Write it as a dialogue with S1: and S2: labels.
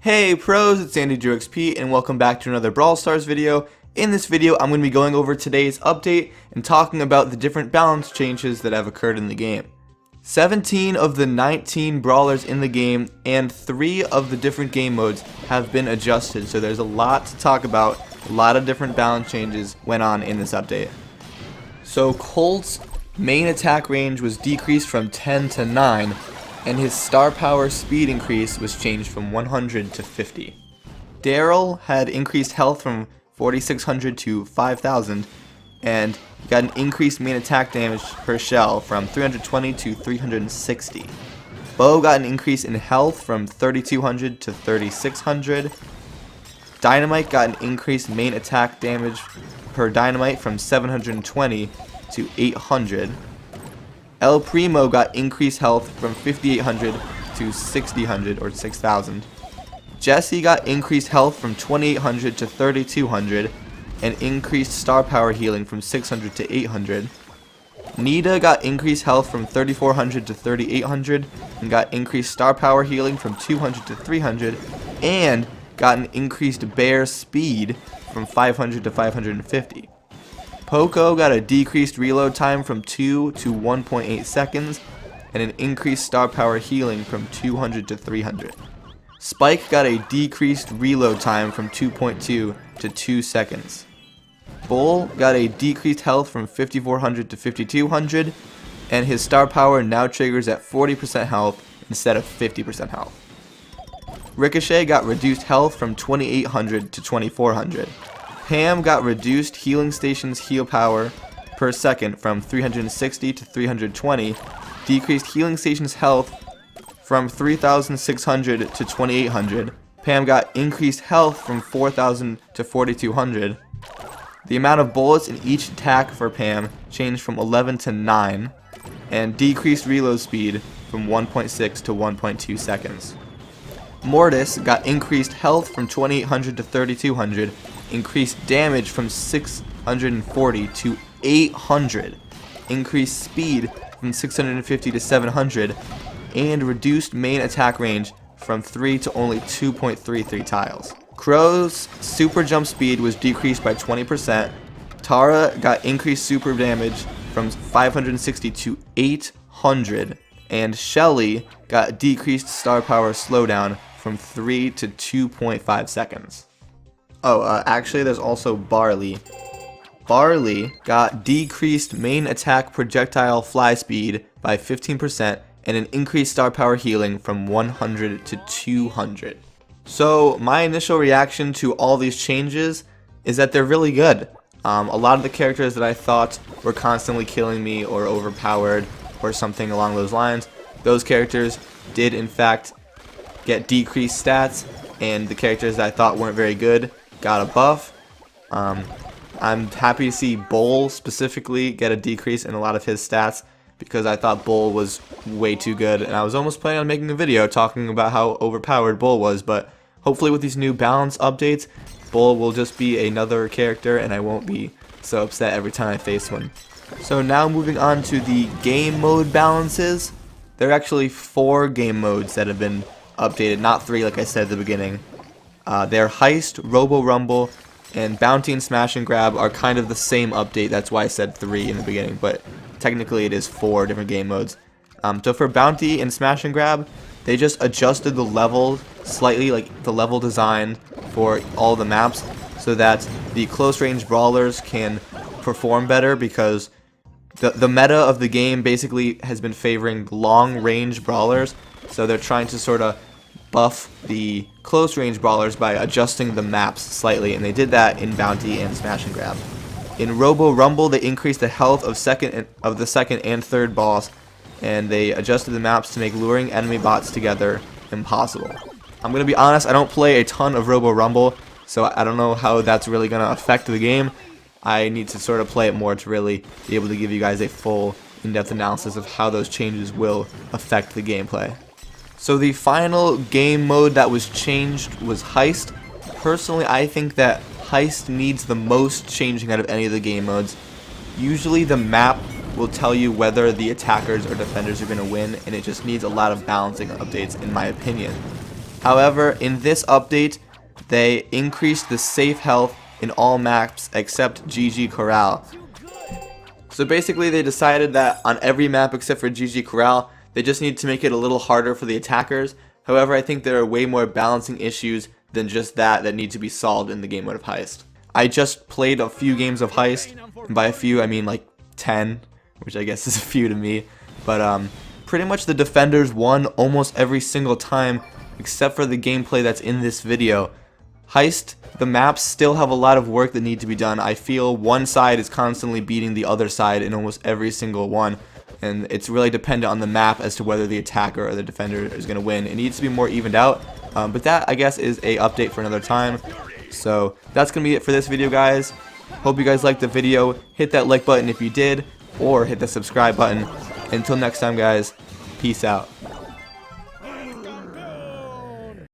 S1: Hey pros, it's AndyDrewXP and welcome back to another Brawl Stars video. In this video, I'm going to be going over today's update and talking about the different balance changes that have occurred in the game. 17 of the 19 brawlers in the game and 3 of the different game modes have been adjusted, so there's a lot to talk about. A lot of different balance changes went on in this update. So Colt's main attack range was decreased from 10 to 9, and his star power speed increase was changed from 100 to 50. Daryl had increased health from 4600 to 5000, and got an increased main attack damage per shell from 320 to 360. Bo got an increase in health from 3200 to 3600. Dynamite got an increased main attack damage per dynamite from 720 to 800. El Primo got increased health from 5800 to 6000 or 6000. Jesse got increased health from 2800 to 3200 and increased star power healing from 600 to 800. Nita got increased health from 3400 to 3800 and got increased star power healing from 200 to 300 and got an increased bear speed from 500 to 550. Poco got a decreased reload time from 2 to 1.8 seconds and an increased star power healing from 200 to 300. Spike got a decreased reload time from 2.2 to 2 seconds. Bull got a decreased health from 5400 to 5200 and his star power now triggers at 40% health instead of 50% health. Ricochet got reduced health from 2800 to 2400. Pam got reduced healing stations heal power per second from 360 to 320, decreased healing stations health from 3600 to 2800. Pam got increased health from 4000 to 4200. The amount of bullets in each attack for Pam changed from 11 to 9, and decreased reload speed from 1.6 to 1.2 seconds. Mortis got increased health from 2800 to 3200, increased damage from 640 to 800, increased speed from 650 to 700, and reduced main attack range from 3 to only 2.33 tiles. Crow's super jump speed was decreased by 20%. Tara got increased super damage from 560 to 800, and Shelly got decreased star power slowdown from 3 to 2.5 seconds. Actually there's also Barley. Barley got decreased main attack projectile fly speed by 15% and an increased star power healing from 100 to 200. So my initial reaction to all these changes is that they're really good. A lot of the characters that I thought were constantly killing me or overpowered or something along those lines, those characters did in fact get decreased stats, and the characters that I thought weren't very good got a buff. I'm happy to see Bull specifically get a decrease in a lot of his stats because I thought Bull was way too good, and I was almost planning on making a video talking about how overpowered Bull was, but hopefully with these new balance updates, Bull will just be another character and I won't be so upset every time I face one. So now moving on to the game mode balances. There are actually 4 game modes that have been updated, not 3 like I said at the beginning. They're Heist, Robo Rumble, and Bounty and Smash and Grab are kind of the same update. That's why I said 3 in the beginning, but technically it is 4 different game modes. So for Bounty and Smash and Grab, they just adjusted the level slightly, like the level design for all the maps, so that the close range brawlers can perform better, because the meta of the game basically has been favoring long range brawlers, so they're trying to sort of buff the close range brawlers by adjusting the maps slightly, and they did that in Bounty and Smash and Grab. In Robo Rumble, they increased the health of the second and third boss, and they adjusted the maps to make luring enemy bots together impossible. I'm gonna be honest, I don't play a ton of Robo Rumble, so I don't know how that's really gonna affect the game. I need to sort of play it more to really be able to give you guys a full in-depth analysis of how those changes will affect the gameplay. So the final game mode that was changed was Heist. Personally, I think that Heist needs the most changing out of any of the game modes. Usually the map will tell you whether the attackers or defenders are going to win, and it just needs a lot of balancing updates in my opinion. However, in this update, they increased the safe health in all maps except GG Corral. So basically they decided that on every map except for GG Corral, they just need to make it a little harder for the attackers. However, I think there are way more balancing issues than just that need to be solved in the game mode of Heist. I just played a few games of Heist, and by a few I mean like 10, which I guess is a few to me. But pretty much the defenders won almost every single time except for the gameplay that's in this video. Heist, the maps still have a lot of work that need to be done. I feel one side is constantly beating the other side in almost every single one, and it's really dependent on the map as to whether the attacker or the defender is going to win. It needs to be more evened out, but that I guess is a update for another time. So that's going to be it for this video, guys. Hope you guys liked the video. Hit that like button if you did, or hit the subscribe button. Until next time, guys, peace out.